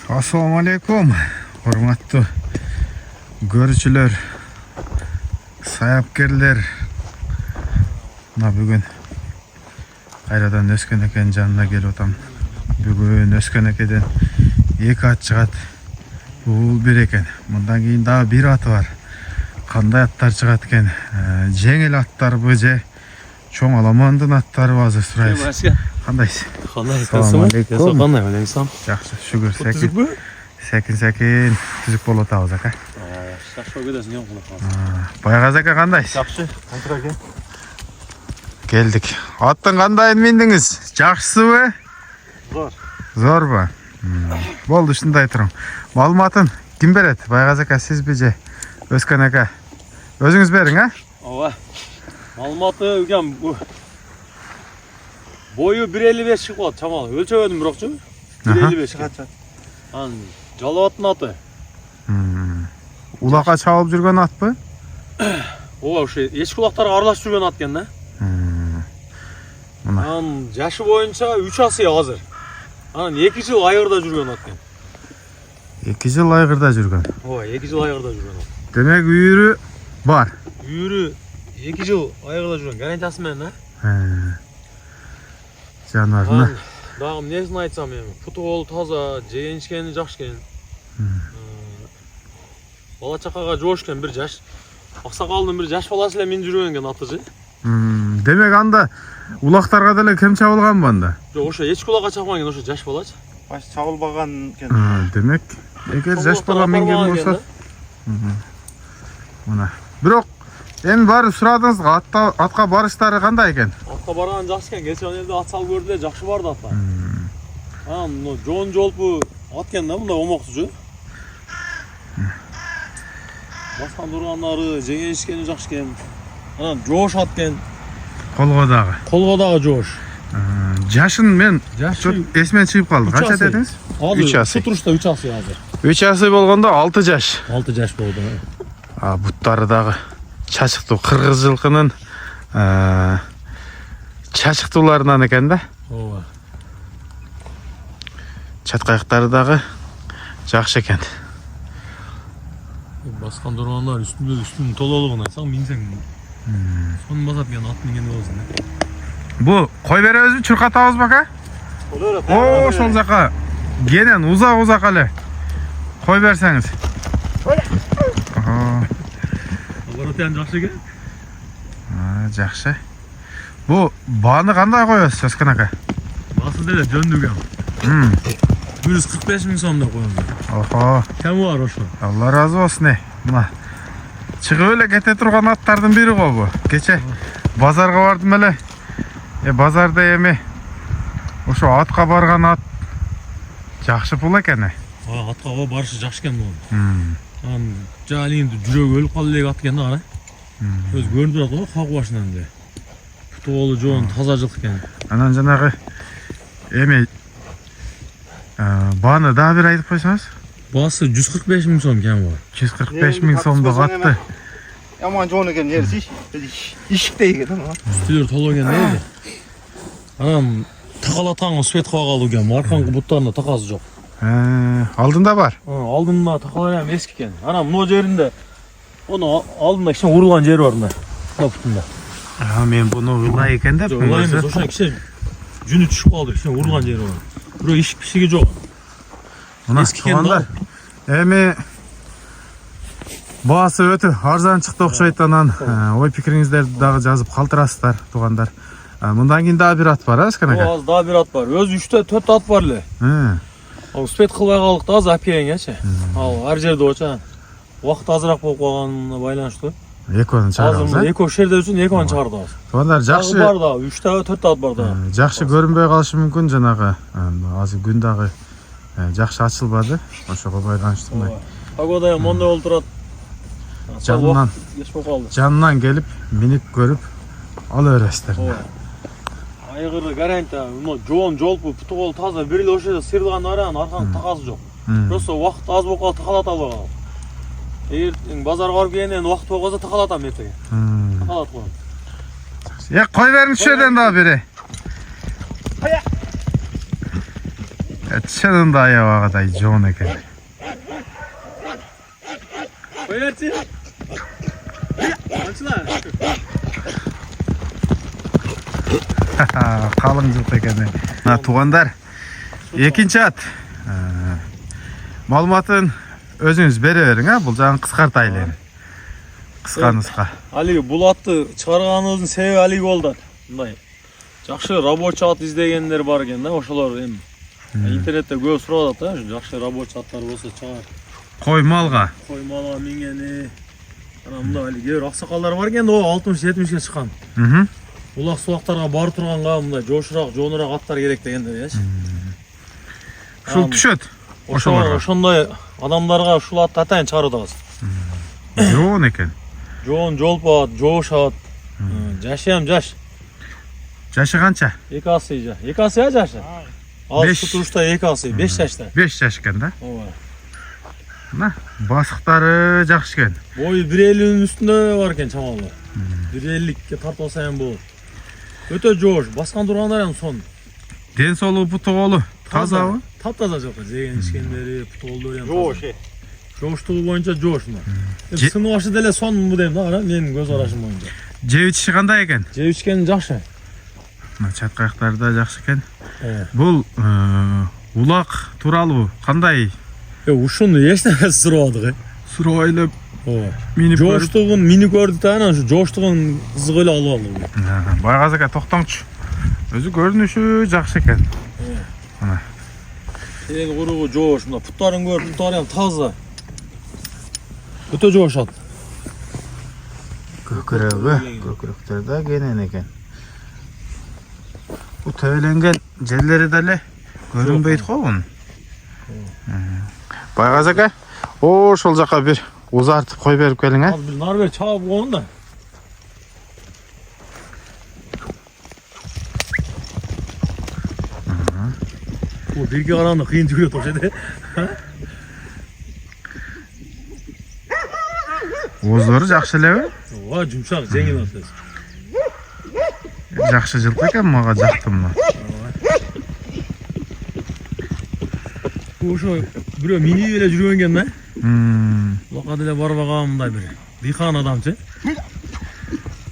Assalamu alaikum. Hormatlı görücüler, sayapkerler. Bugün Ayradan Özkeneken janına gelip otam. Bugün Özkenekeden 2 at çıgat. Bu bir eken. Bundan keyin daha bir at var. Qanday atlar çıgat eken? Жеңил аттар бөже. Чоң аламандын аттары базы сурайбыз. Кандайсыз? Assalamu alaikum. Qanday o'ylaysan? Yaxshi, shukur. Tuzukmi? Sekin tuzuk bo'lib o'tamiz aka. Yaxshi o'g'dasin, yo'q qilib. Bayğaz aka qandaysiz? Yaxshi, Qantir aka. Geldik. Аттың қандайын мендіңіз? Жақсысыбы? Zor. Зорбы? Болды, шындай тұрың. Малыматын кім береді? Байғаз ака, сіз бе же? Өскен ака. Өзіңіз берің, а? Ова. Малыматы өген бойы 1.55 шығып қалды, шамалы. Өлчөбедім бірақчы. 1.55 шығады. Жалаваттың аты. Улақа чабып жүрген ат бы? Ова, еш құлақтарға аралашып жүрген ат екен, да? Жашы бойынша 3 асый қазір. 2 жыл айғырда жүрген ат екен. 2 жыл айғырда жүрген. Ова, 2 жыл айғырда жүрген ат. Демек үйірі бар. Үйірі 2 жыл айғырда жүрген. Гарантиясымен, да? Жанарына. Дағым несін айтсам ем, пұты қолы таза, жеген ішкені жақшы кен. Бала чақаға жош кен, бір жаш. Ақсақалдың бір жаш баласылы мен жүрген кен аты же. Демек анда улақтарға дәлі кім чабылған банда? Жоқ, оша еш құлаға чапқан кен, оша жаш балач. Баш чабылбаған кен. Демек, егер жаш бала менген болса. Мына. Бирок эми баары сурадыңыз, атқа барыштары кандай экен? Атқа барған жақсы кен, келсе елде ат салып көрділе жақсы барды атқа. Жоон жолпу ат кен да, мында омоқты жö. Басқан тұрғандары, жеген ішкені жақсы кен. Жош ат кен. Қолғодағы жош. Жашын мен есімен шығып қалды. Қанша дедіңіз? 3 асый. Тұрышта 3 асый азыр. 3 асый болғанда 6 жаш. 6 жаш болды. Бұттарыдағы чачықты қырғыз жылқының чачықтыларынан екен да. Чатқайықтарыдағы жақшы екен. Басқан тұрғандар үстінің толалығын айтсаң, менсең соның басап кен ат менген болсын. Бұл қой береміз бе, чұрқатауыз бака? О, сол жаққа генен ұзақ әлі қой берсеңіз. Баратиян жақшы кен? Жақшы. Бұл баны қандай қойыз, Өскен ака? Басы дәлі жөндіген. 145 мың сомда қойыңыз. Охо. Кәм бар ошы? Алла разы болсын. Шығып өлі кете тұрған аттардың бірі ғой бұл. Кеше базарға бардым әлі. Базарда еме ошо атқа барған ат жақшы пұл екен. Атқа барышы жақшы кен бұл. Жалинді жүрек өліп қалдық ат кен ғана. Өз көрініп тұрады ғой қақ башынан де. Пұты қолы жоғын таза жылқы кен. Анан жанағы еме баны да бір айтып қойсаңыз? Басы 145 мың сом кен бар. 145 мың сомды қатты. Яман жоны кен ерсі, ишіктей кен. Үстілер толы кен дейді. Анам тақалатаңы спет қуа қалу кен. Арқанғы бұттарында тақасы жоқ. Алдында бар? Алдында тақалайам ескі кен. Анам мұны жерінде, оны алдында кішен ұрылған жері бар мұнда. Бұттында. Мен бұны ұлай екен деп. Ұлай емес, ошан кішен жүні түшіп қалды, кішен ұрылған жері бар. Біреу ешік пішігі жоқ. Ескі кен да. Әме басы өті арзан шықты оқшайтанан ой пікіріңіздерді дағы жазып қалтырасыздар туғандар. Мұндан кейін дағы бір ат бар, Өскен ака? Аз дағы бір ат бар. Өз 3-4 ат бар ле. Спет қылбай қалдықты аз әпейін әші. Ал әр жерді оча. Уақыт азырақ болып қалғанына байланышты. Екуанын шығарғыз, ә? Еку шерде үшін екуанын шығарды аз. Туғандар жақшы... Ағы бар да, 3-4 ат бар да. Жақшы көрінбей қалышы мүмкін жаңағы азы күндағы жақшы açılmadı. Oşağa байланышты мындай. Погода мондай олтурат. Жанынан келіп, минип көріп, ал өресіздер. Айғыры гарантия, жоон жолпу, пұты қолы таза, бір ел ошеде сырдыған аран, арқан тақасы жоқ. Просто уақыт аз болып қалды, тақалат алып қалды. Егер базарға барып келгеннен уақыт болып қалса тақалатам ертеге. Тақалат қойын. Қой беріңіз шөден daha biri. Çınında ayağıday joğun eken. Koyarçı. Açılar. Қалың жылқы екен. Туғандар, екінші ат. Малыматын өзіңіз бере берің, бұл жағын қысқартайлы. Қысқа нұсқа. Алиге бұл атты шығарғаныңыздың себебі Алиге болды. Мындай жақсы рабочий ат іздегендер бар екен да, ошолар эми интернетте көп сурап атат да, жақсы рабочий аттар болса чыгар. Қой малға. Қой малға мингени. Ана мында Алиге аксакалдар бар екен, о 60-70-ке шыққан. Улак сулактарга барып турганга мындай жошураак, жонураак аттар керек дегендер, эч. Ушул түшөт. Ошондой адамдарга ушул атты атайын чыгарып атабыз. Жоон экен. Жоон жолпот, жошот. Жашыям жаш. Жашы канча? 2 асый. 2 асый жашы. Ал tutuşta 2 асый, 5 жашта. 5 жаш экен да? Ооба. Мына басыктары жакшы экен. Бою 1.50-нин үстүндө бар экен чамалы. 1.50ке тартып алса эми болот. Өтө жоош, баскан тургандар эми сон. Ден соолугу путуголу тазабы? Таптаза жок, жеген ишкендери, путуголдору эми. Жоош. Жооштугу боюнча жоош мына. Сыны башы деле сонму дейм да, менин көз карашым боюнча. Жеп ичиши кандай экен? Жеп ичкен жакшы. Мына чаткаяктары да жакшы экен. Бул улак тууралуу кандай? Ушуну эч нерсе сурабадык. Сурабайлы Ооба. жооштугун минип көрдүк да, анан ушу жооштугун кызык эле алып алдым. Байгаз ака токтоңчу. Өзү көрүнүшү жакшы экен. Мына. Эл куругу жоош, мына путтарын көр, путтары эми таза. Өтө жоошат. Көкүрөктөр да кенен экен. Бу төбөлөнгөн жерлери деле көрүнбөйт го бунун. Байгаз ака, ошол жака бир узартып кой берип келиң, а? Ал бир нар бер чабып койгон да. Бу бирге караганда кыйын жүрөт окшойт. Ооздору жакшы элеби? Ооба, жумшак, жеңил атат. Жакшы жылкы экен, мага жакты мына. Ошо бирөө минип эле жүргөн экен да. Буга деле барбаган мындай бир дыйкан адамчы.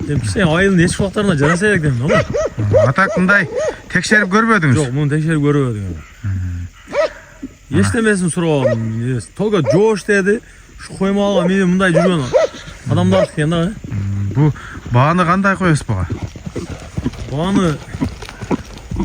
Эми кичине айылдын эч убактарына жараса элек дейм да. Атак мындай текшерип көрбөдүңүз? Жок, муну текшерип көрбөдүм. Эчтемесин сурабадым. Только жоош деди. Ушу коймалга мени мындай жүргөн адамдар экен да. Бу бааны кандай коесуз буга? Бааны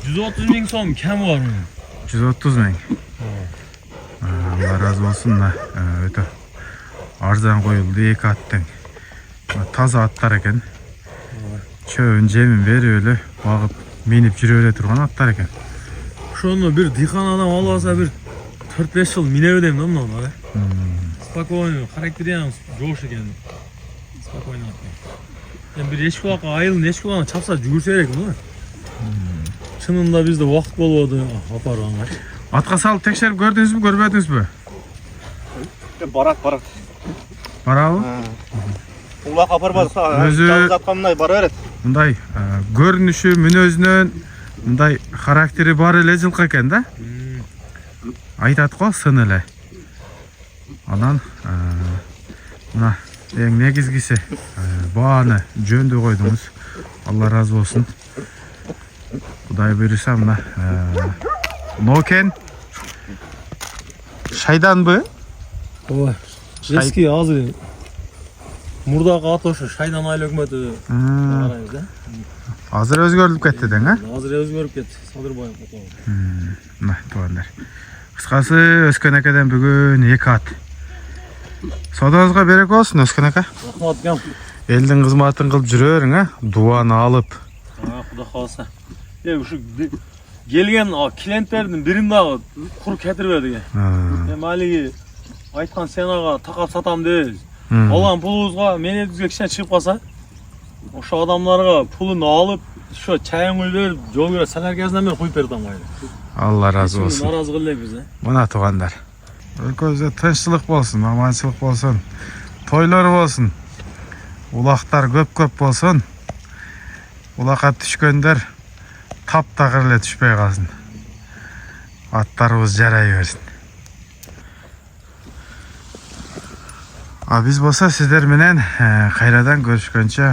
130 000 сом кем бар мунун. 130 000. Allah razı olsun da öte arzan koyuldu iki attın. Taza atlar eken. Çöğün cemin veriyorlar. Bakıp minip жүрөөлө турган аттар экен. Ошону бир дыйкан адам алып алса бир 4-5 жыл минебе дейм да мунун. Спокойно, характерин жоош экен. Спокойно ат. Эми бир эч кулакка айылдын эч кулагына чапса жүгүрсө керек да. Чынында бизде убакыт болбоду апарганга. Атка салып текшерип көрдүңүзбү, көрбөдүңүзбү? Барат. Барабы? Улак апарбадык. Өзү Аткандай бара берет. мындай көрүнүшү, мүнөзүнөн мындай характери бар эле жылкы экен да. Айтат го сын эле. Анан мына эң негизгиси бааны жөндө койдуңуз. Алла разы болсун. Кудай буйруса мына Нокен шайданбы? Ооба. Эски азыр мурдагы ат ошо шайдан айыл өкмөтү карайбыз да. Азыр өзгөрүлүп кетти дең, а? Азыр өзгөрүп кетти. Садырбаев ото. Мына туугандар. Кыскасы Өскөн акаден бүгүн 2 ат. Содоңузга берек болсун Өскөн ака. Рахмат кам. Элдин кызматын кылып жүрөөрүң, а? Дуаны алып. Кудай кааласа. Ушу келген клиенттердин бирин дагы кур кетирбеди. Эми алиги айткан сенага такап сатам дебиз. Алган пулубузга менебизге кичине чыгып калса, ошо адамдарга пулун алып, ошо чайын куюп берип, жол көрө салар кезинен бери куюп бердим maylı. Алла разы болсун. Наразы кылбайбыз, Мына туугандар. Өлкөбүздө тынччылык болсун, аманчылык болсун, тойлор болсун. Улактар көп болсун. Улакка түшкөндөр таптакыр эле түшпөй калсын. Аттарыбыз жарай берсин. Биз болсо сиздер менен кайрадан көрүшкөнчө